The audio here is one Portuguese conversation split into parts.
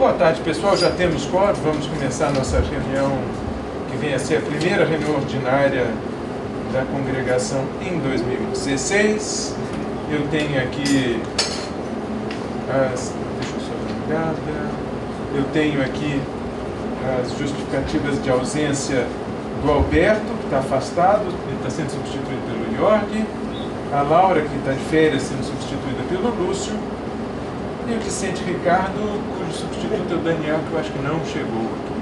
Boa tarde, pessoal. Já temos quórum. Vamos começar a nossa reunião, que vem a ser a primeira reunião ordinária da congregação em 2016. Eu tenho aqui as... Deixa eu só dar uma olhada. Eu tenho aqui as justificativas de ausência do Alberto, que está afastado, ele está sendo substituído pelo Jorge. A Laura, que está de férias, sendo substituída pelo Lúcio. E o Vicente Ricardo, cujo substituto é o Daniel, que eu acho que não chegou aqui.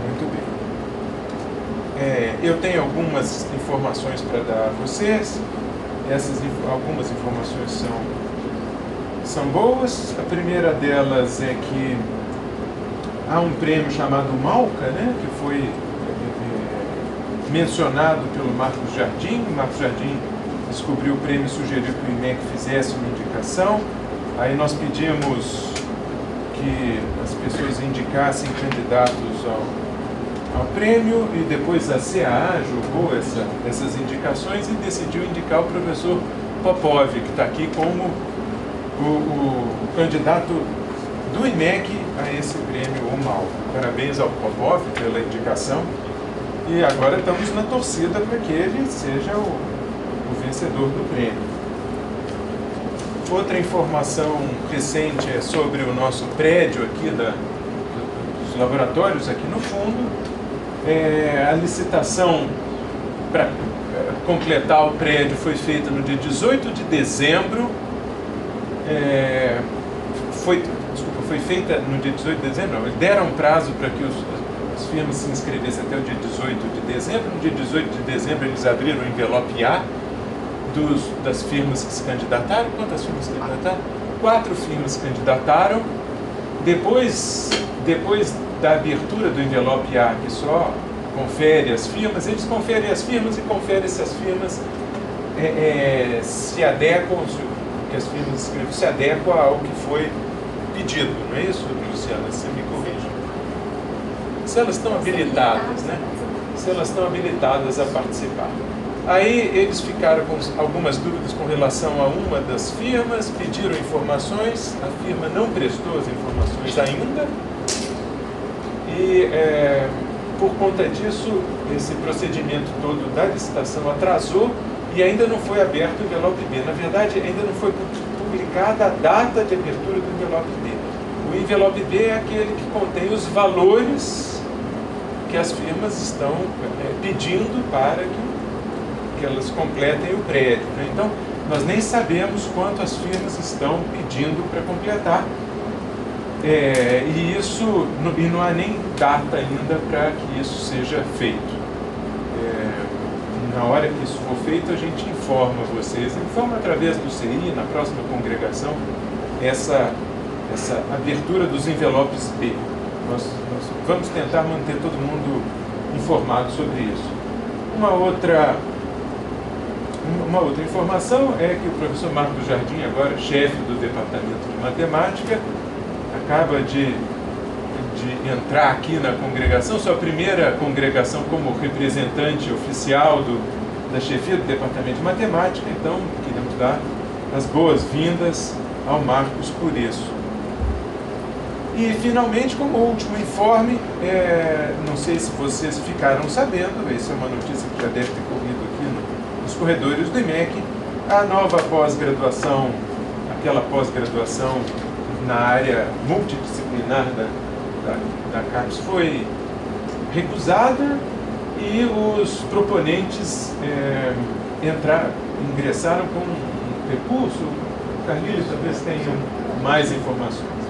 Muito bem. Eu tenho algumas informações para dar a vocês. Algumas informações são boas. A primeira delas é que há um prêmio chamado Malca, né, que foi mencionado pelo Marcos Jardim. O Marcos Jardim descobriu o prêmio e sugeriu que o IMEC fizesse uma indicação. Aí nós pedimos que as pessoas indicassem candidatos ao prêmio e depois a CAA julgou essas indicações e decidiu indicar o professor Popov, que está aqui como o candidato do IMEC a esse prêmio Malca. Parabéns ao Popov pela indicação e agora estamos na torcida para que ele seja o vencedor do prêmio. Outra informação recente é sobre o nosso prédio aqui dos laboratórios aqui no fundo. A licitação para completar o prédio foi feita no dia 18 de dezembro. Foi feita no dia 18 de dezembro, não, eles deram prazo para que as firmas se inscrevessem até o dia 18 de dezembro. No dia 18 de dezembro eles abriram o envelope A das firmas que se candidataram. Quantas firmas se candidataram? 4 firmas se candidataram. Depois da abertura do envelope A, que só confere as firmas, eles conferem as firmas e conferem se as firmas se adequam, que as firmas escrevem, se adequam ao que foi pedido. Não é isso, Luciana? Você me corrige. Se elas estão habilitadas, né? Se elas estão habilitadas a participar. Aí eles ficaram com algumas dúvidas com relação a uma das firmas, pediram informações, a firma não prestou as informações ainda, e por conta disso, esse procedimento todo da licitação atrasou e ainda não foi aberto o envelope B. Na verdade, ainda não foi publicada a data de abertura do envelope B. O envelope B é aquele que contém os valores que as firmas estão pedindo para que elas completem o prédio, né? Então, nós nem sabemos quanto as firmas estão pedindo para completar. E não há nem data ainda para que isso seja feito. Na hora que isso for feito, a gente informa vocês, informa através do CI, na próxima congregação, essa abertura dos envelopes B. Nós vamos tentar manter todo mundo informado sobre isso. Uma outra informação é que o professor Marcos Jardim, agora chefe do departamento de matemática, acaba de entrar aqui na congregação, sua primeira congregação como representante oficial da chefia do departamento de matemática. Então, queremos dar as boas-vindas ao Marcos por isso. E, finalmente, como último informe, não sei se vocês ficaram sabendo, essa é uma notícia que já deve ter corrido aqui nos corredores do IMEC, a nova pós-graduação, aquela pós-graduação na área multidisciplinar da CAPES foi recusada e os proponentes ingressaram com um recurso. Carlinhos, talvez tenha mais informações.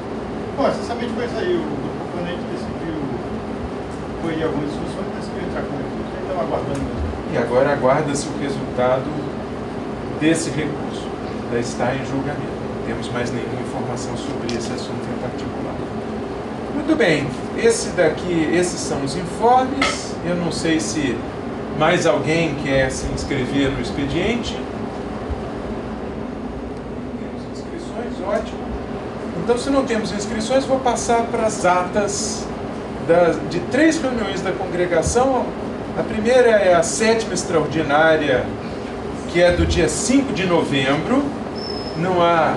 Bom, essencialmente foi isso aí. O proponente decidiu, foi de algumas discussões, decidiu entrar com recurso e estava aguardando mesmo. E agora aguarda-se o resultado desse recurso. Ainda está em julgamento. Não temos mais nenhuma informação sobre esse assunto em particular. Muito bem, esses são os informes. Eu não sei se mais alguém quer se inscrever no expediente. Temos inscrições, ótimo. Então, se não temos inscrições, vou passar para as atas de 3 reuniões da congregação. A primeira é a 7ª extraordinária, que é do dia 5 de novembro. Não há,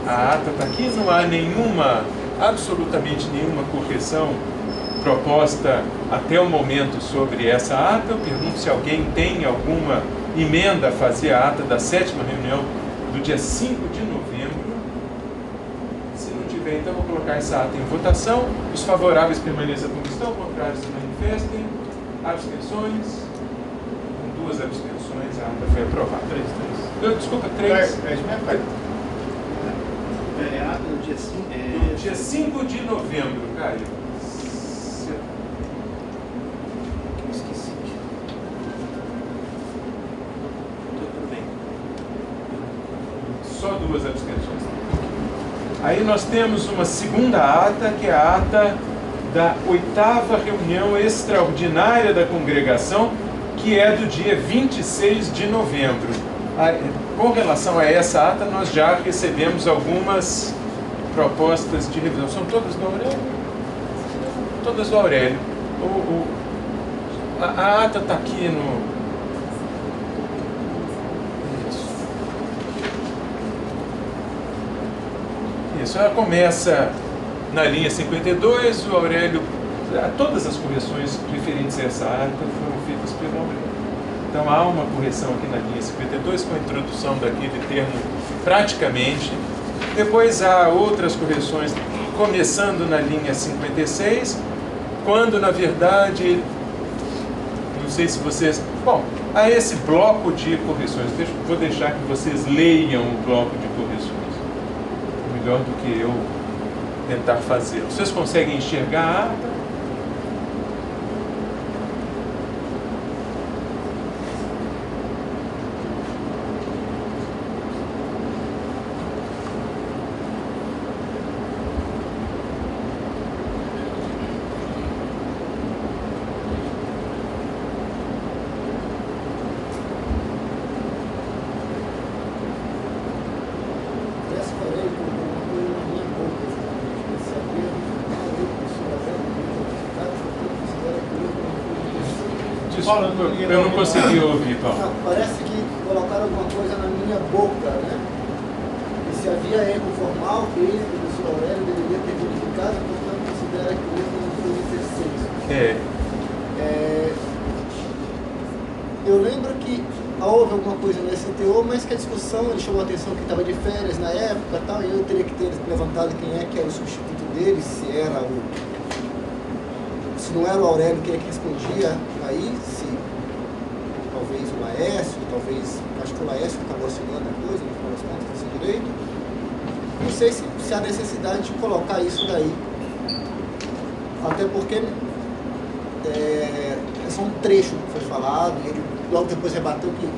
a ata está aqui, não há nenhuma absolutamente nenhuma correção proposta até o momento sobre essa ata. Eu pergunto se alguém tem alguma emenda a fazer à ata da 7ª reunião do dia 5 de novembro. Se não tiver, então vou colocar essa ata em votação. Os favoráveis permaneçam como estão, contrários se manifestem. Abstenções? Com 2 abstenções, a ata foi aprovada. 3. Desculpa, 3. É a ata do dia 5. No dia 5 de novembro, Caio. Esqueci. Tudo bem. Só 2 abstenções. Aí nós temos uma segunda ata, que é a ata da 8ª reunião extraordinária da congregação, que é do dia 26 de novembro. Com relação a essa ata, nós já recebemos algumas propostas de revisão. São todas do Aurélio? Todas do Aurélio. A ata está aqui no... Isso, ela começa na linha 52, o Aurélio... Todas as correções referentes a essa ata foram feitas pelo Aurélio. Então há uma correção aqui na linha 52 com a introdução daquele termo praticamente. Depois há outras correções começando na linha 56, quando na verdade, não sei se vocês... Bom, há esse bloco de correções. Vou deixar que vocês leiam o bloco de correções. Melhor do que eu tentar fazer. Vocês conseguem enxergar a ata? Eu não consegui ouvir, Paulo. Não, parece que colocaram alguma coisa na minha boca, né? E se havia erro formal, ele, o professor Aurélio, deveria ter verificado, portanto, considera que o erro não foi exercício. Eu lembro que houve alguma coisa nesse teor, mas que a discussão, ele chamou a atenção que estava de férias na época e tal, e eu teria que ter levantado quem é que era o substituto dele, se não era o Aurélio quem é que respondia aí, se talvez o Laércio, talvez, acho que o Laércio que acabou assinando a coisa, no final das contas, desse direito. Não sei se há necessidade de colocar isso daí. Até porque é só um trecho que foi falado, e ele logo depois rebateu que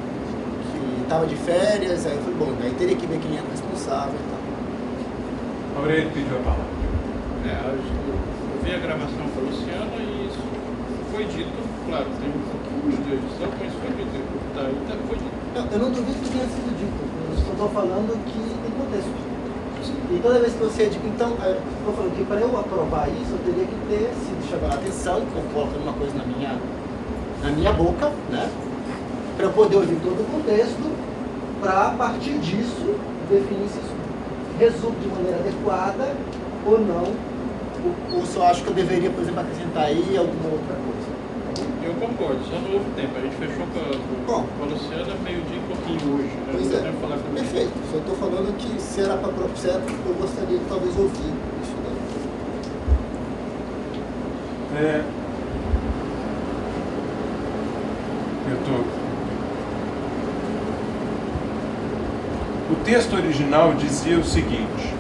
estava de férias, aí eu falei, bom, aí teria que ver quem era o responsável e tal. Aurélio pediu a palavra. Eu vi a gravação com a Luciana e isso foi dito, claro, tem um pouquinho de edição, mas foi dito. Foi dito. Eu não duvido que tenha sido dito, eu só estou falando que tem contexto. E toda vez que você... Então, eu falando que para eu aprovar isso, eu teria que ter sido chamado a atenção, que eu coloco uma coisa na minha boca, né? Para eu poder ouvir todo o contexto, para a partir disso definir se isso resulta de maneira adequada ou não. Ou se eu acho que eu deveria, por exemplo, acrescentar aí alguma outra coisa. Eu concordo, só não houve tempo. A gente fechou com a Luciana meio-dia e pouquinho hoje. Né? Pois é, perfeito. Só estou falando que se era para processo, eu gostaria de talvez ouvir isso daí. O texto original dizia o seguinte...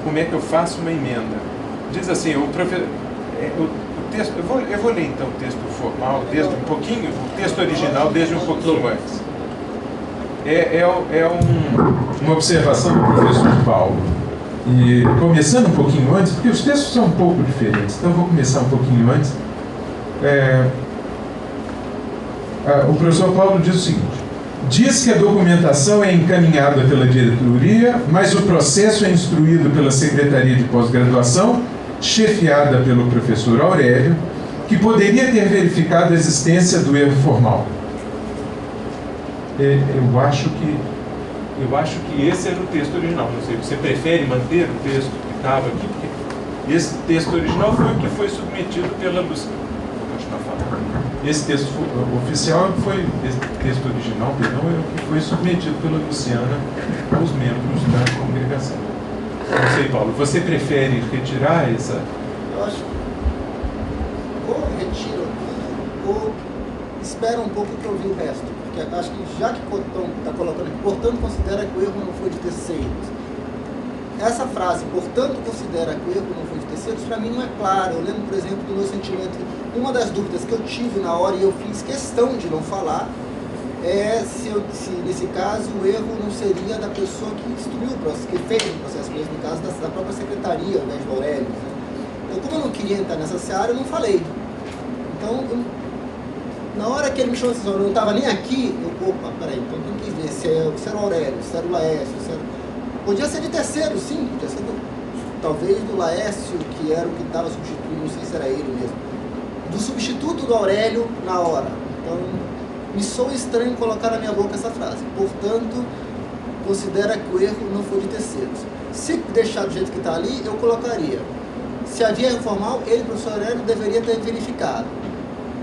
Como é que eu faço uma emenda? Diz assim, o texto, eu vou ler então o texto formal, desde um pouquinho, o texto original desde um pouquinho antes. Uma observação do professor Paulo. E começando um pouquinho antes, porque os textos são um pouco diferentes, então eu vou começar um pouquinho antes. O professor Paulo diz o seguinte: diz que a documentação é encaminhada pela diretoria, mas o processo é instruído pela Secretaria de Pós-Graduação, chefiada pelo professor Aurélio, que poderia ter verificado a existência do erro formal. Eu acho que Eu acho que esse era o texto original. Não sei, você prefere manter o texto que estava aqui? Porque esse texto original foi o que foi submetido pela Luciana. Vou continuar falando. Esse texto oficial foi, esse texto original, perdão, é o que foi submetido pela Luciana aos membros da congregação. Não sei, Paulo, você prefere retirar essa? Eu acho que ou retira ou espera um pouco para ouvir o resto. Porque acho que já que está colocando aqui, portanto considera que o erro não foi de terceiros. Essa frase, portanto considera que o erro não foi de terceiros, para mim não é claro. Eu lembro, por exemplo, do meu sentimento, uma das dúvidas que eu tive na hora, e eu fiz questão de não falar, é se nesse caso o erro não seria da pessoa que instruiu o processo, que fez o processo mesmo, no caso da própria secretaria, ao invés do Aurélio. Né? Então, como eu não queria entrar nessa seara, eu não falei. Então, na hora que ele me chamou de eu não estava nem aqui, eu, opa, peraí, então eu quis ver se era o Aurélio, se era o Laércio, se era... Podia ser de terceiro, sim, podia ser talvez do Laércio, que era o que estava substituindo, não sei se era ele mesmo. Do substituto do Aurélio na hora. Então, me soa estranho colocar na minha boca essa frase. Portanto, considera que o erro não foi de terceiros. Se deixar do jeito que está ali, eu colocaria. Se havia erro formal, ele, professor Aurélio, deveria ter verificado.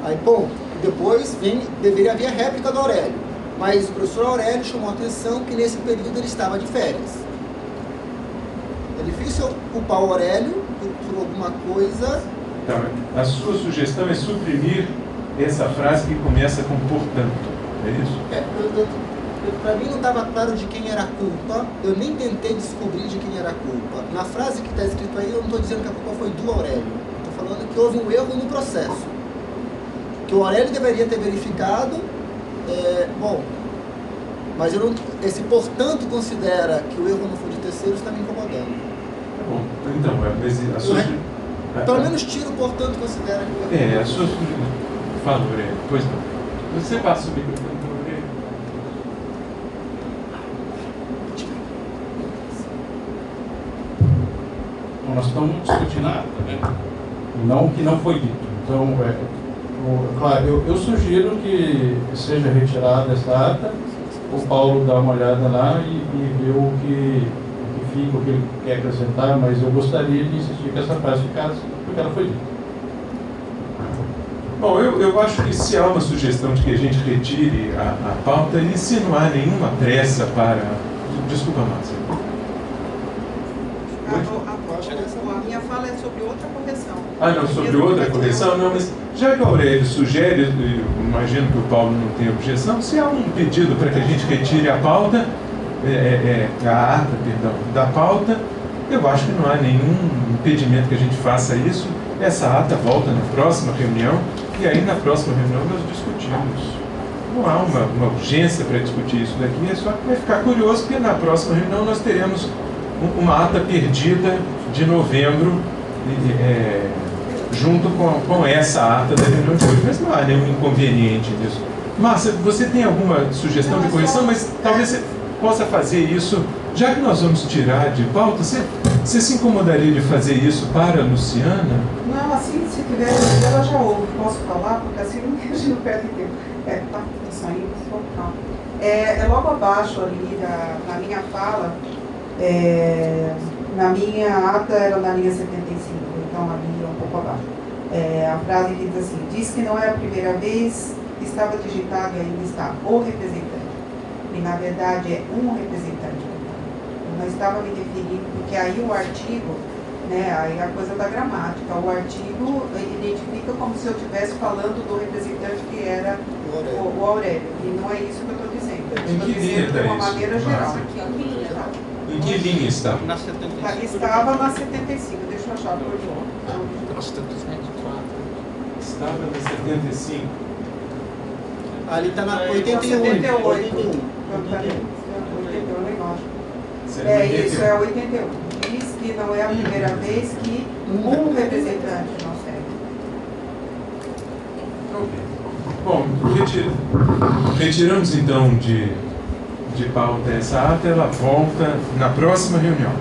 Aí, ponto. Depois, deveria haver a réplica do Aurélio. Mas o professor Aurélio chamou a atenção que nesse período ele estava de férias. É difícil culpar o Aurélio por alguma coisa. Então, a sua sugestão é suprimir essa frase que começa com portanto, é isso? Para mim não estava claro de quem era a culpa, eu nem tentei descobrir de quem era a culpa. Na frase que está escrito aí, eu não estou dizendo que a culpa foi do Aurélio. Estou falando que houve um erro no processo. Que o Aurélio deveria ter verificado, mas eu não, esse portanto considera que o erro não foi de terceiros está me incomodando. Tá bom, então, mas a sua... Pelo menos tira o portanto considera que o erro a sua... Fala, Aurélio, pois não. Você passa o microfone para o Aurélio. Bom, nós estamos discutindo nada, né? Não o que não foi dito. Então, claro, eu sugiro que seja retirada essa ata, o Paulo dá uma olhada lá e vê o que fica, o que ele quer acrescentar, mas eu gostaria de insistir que essa frase ficasse porque ela foi dita. Bom, eu acho que se há uma sugestão de que a gente retire a pauta, e se não há nenhuma pressa para... Desculpa, Márcia. A minha fala é sobre outra correção. Ah, não, sobre outra correção? Não, mas já que o Aurélio sugere, eu imagino que o Paulo não tem objeção, se há um pedido para que a gente retire a pauta, a ata, perdão, da pauta, eu acho que não há nenhum impedimento que a gente faça isso. Essa ata volta na próxima reunião, e aí na próxima reunião nós discutimos. Não há uma urgência para discutir isso daqui, é só que vai ficar curioso, porque na próxima reunião nós teremos uma ata perdida de novembro, junto com essa ata da reunião de hoje. Mas não há nenhum inconveniente nisso. Márcia, você tem alguma sugestão de correção? Mas talvez você possa fazer isso, já que nós vamos tirar de pauta, você se incomodaria de fazer isso para a Luciana? Não, assim, se tiver, ela já ouve, posso falar, porque assim a gente não perde tempo. Tá saindo, vou calma. É logo abaixo ali na minha fala, na minha ata era na linha 75, então ali é um pouco abaixo. A frase diz assim: diz que não é a primeira vez, estava digitado e ainda está o representante. E na verdade é um representante. Eu não estava me referindo, porque aí o artigo, né, aí a coisa da gramática, o artigo identifica como se eu estivesse falando do representante que era o Aurélio. E não é isso que eu estou dizendo. Eu estou dizendo de uma maneira geral. Em que linha está? Na 75. Estava na 75, deixa eu achar por favor. Estava na 75. Ali está na 81. 78. 81. 81, embaixo. Isso É 81. Diz que não é a primeira vez que um representante não serve. Bom, retiramos então de pauta essa ata, ela volta na próxima reunião.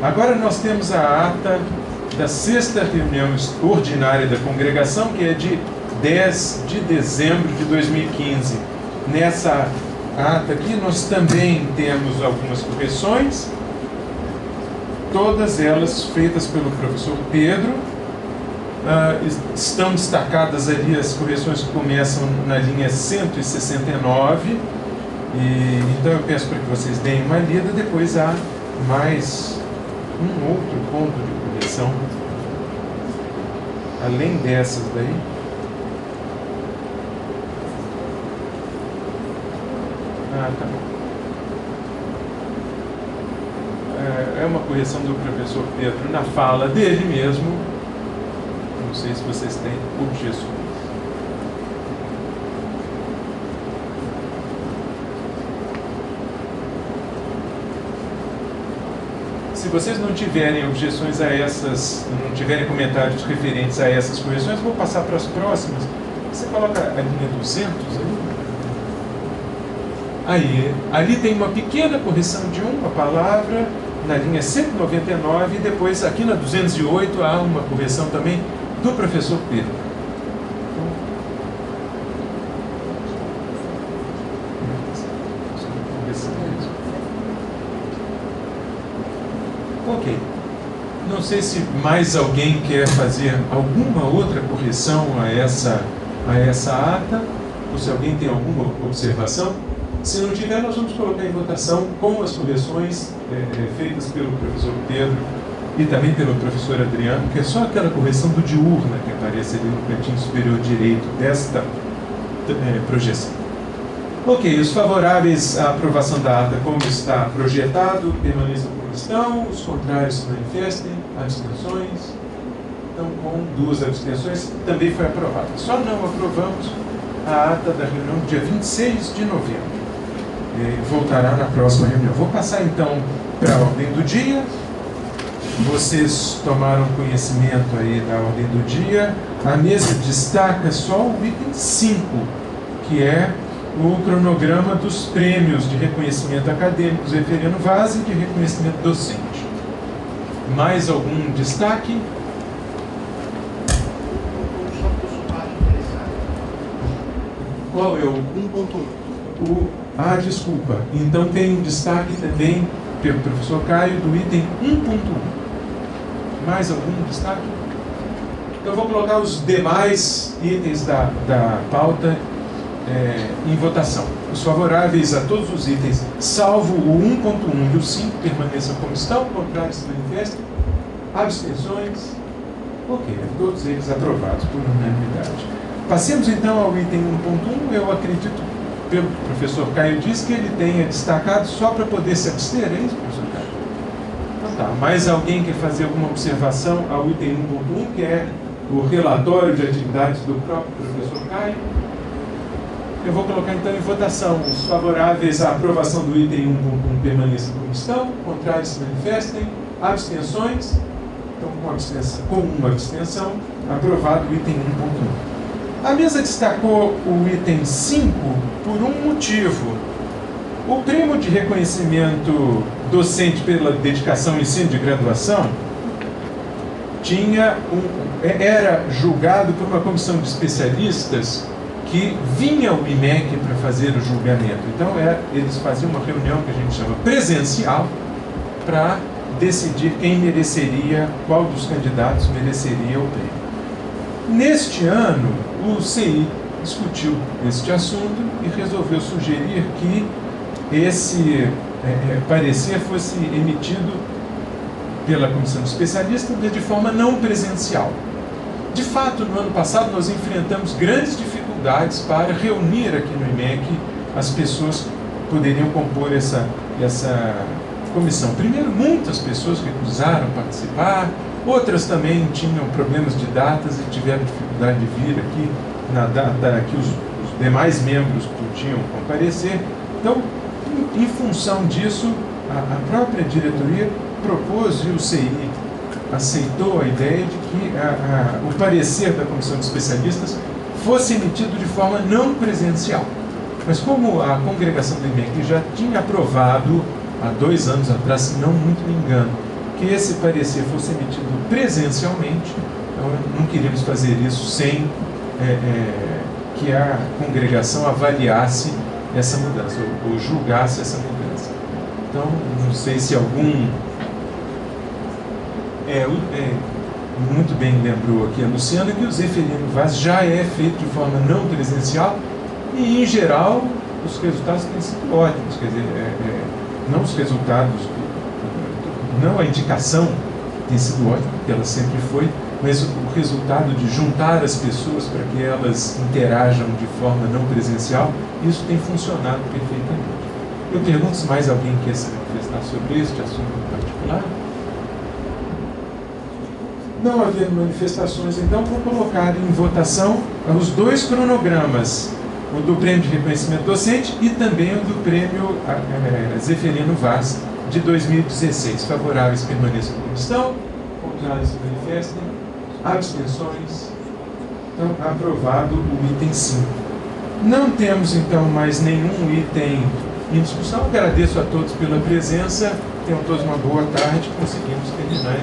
Agora nós temos a ata da 6ª reunião ordinária da congregação, que é de 10 de dezembro de 2015. Nessa ata aqui, nós também temos algumas correções, todas elas feitas pelo professor Pedro. Estão destacadas ali as correções que começam na linha 169, então eu peço para que vocês deem uma lida. Depois há mais um outro ponto de correção, além dessas daí. Tá bom. É uma correção do professor Pedro na fala dele mesmo. Não sei se vocês têm objeções. Se vocês não tiverem objeções a essas, não tiverem comentários referentes a essas correções, vou passar para as próximas. Você coloca a linha 200 aí. Ali tem uma pequena correção de uma palavra na linha 199 e depois aqui na 208 há uma correção também do professor Pedro. Ok. Não sei se mais alguém quer fazer alguma outra correção a essa ata, ou se alguém tem alguma observação. Se não tiver, nós vamos colocar em votação com as correções feitas pelo professor Pedro e também pelo professor Adriano, que é só aquela correção do diurna que aparece ali no cantinho superior direito desta projeção. Ok, os favoráveis à aprovação da ata como está projetado, permaneçam como estão, os contrários se manifestem, abstenções. Então, com 2 abstenções, também foi aprovado. Só não aprovamos a ata da reunião do dia 26 de novembro. Voltará na próxima reunião. Vou passar então para a ordem do dia. Vocês tomaram conhecimento aí da ordem do dia. A mesa destaca só o item 5, que é o cronograma dos prêmios de reconhecimento acadêmico Zeferino Vaz e de reconhecimento docente. Mais algum destaque? Qual é o 1.1? Desculpa. Então tem um destaque também pelo professor Caio do item 1.1. Mais algum destaque? Então vou colocar os demais itens da pauta em votação. Os favoráveis a todos os itens, salvo o 1.1 e o 5, permaneçam como estão, contrários se manifestem, abstenções. Ok, todos eles aprovados por unanimidade. Passemos então ao item 1.1. Eu acredito, pelo que o professor Caio disse, que ele tenha destacado só para poder se abster, é isso, professor Caio? Então tá, mais alguém quer fazer alguma observação ao item 1.1, que é o relatório de atividades do próprio professor Caio? Eu vou colocar então em votação. Os favoráveis à aprovação do item 1.1 permaneçam como estão, contrários se manifestem, abstenções. Então, com uma abstenção, aprovado o item 1.1. A mesa destacou o item 5 por um motivo. O prêmio de reconhecimento docente pela dedicação ao ensino de graduação era julgado por uma comissão de especialistas que vinha ao IMEC para fazer o julgamento. Então, eles faziam uma reunião que a gente chama presencial para decidir quem mereceria, qual dos candidatos mereceria o prêmio. Neste ano, o CI discutiu este assunto e resolveu sugerir que esse parecer fosse emitido pela comissão de especialistas de forma não presencial. De fato, no ano passado, nós enfrentamos grandes dificuldades para reunir aqui no IMEC as pessoas que poderiam compor essa comissão. Primeiro, muitas pessoas recusaram participar, outras também tinham problemas de datas e tiveram dificuldade de vir aqui na data que os demais membros podiam comparecer. Então, em função disso, a própria diretoria propôs e o CI aceitou a ideia de que o parecer da comissão de especialistas fosse emitido de forma não presencial. Mas como a congregação do IMEC já tinha aprovado há 2 anos atrás, se não muito me engano, que esse parecer fosse emitido presencialmente, então não queríamos fazer isso sem que a congregação avaliasse essa mudança, ou julgasse essa mudança. Então, não sei se algum... muito bem lembrou aqui a Luciana que o Zeferino Vaz já é feito de forma não presencial e, em geral, os resultados têm sido ótimos. Quer dizer, não os resultados, não a indicação tem sido ótima, porque ela sempre foi, mas o resultado de juntar as pessoas para que elas interajam de forma não presencial, isso tem funcionado perfeitamente. Eu pergunto se mais alguém quer se manifestar sobre este assunto em particular. Não havendo manifestações, então, vou colocar em votação os dois cronogramas, o do Prêmio de Reconhecimento Docente e também o do Prêmio Zeferino Vaz, de 2016. Favoráveis permaneçam como estão, contrários se manifestem, abstenções. Então, aprovado o item 5. Não temos, então, mais nenhum item em discussão. Agradeço a todos pela presença. Tenham todos uma boa tarde. Conseguimos terminar.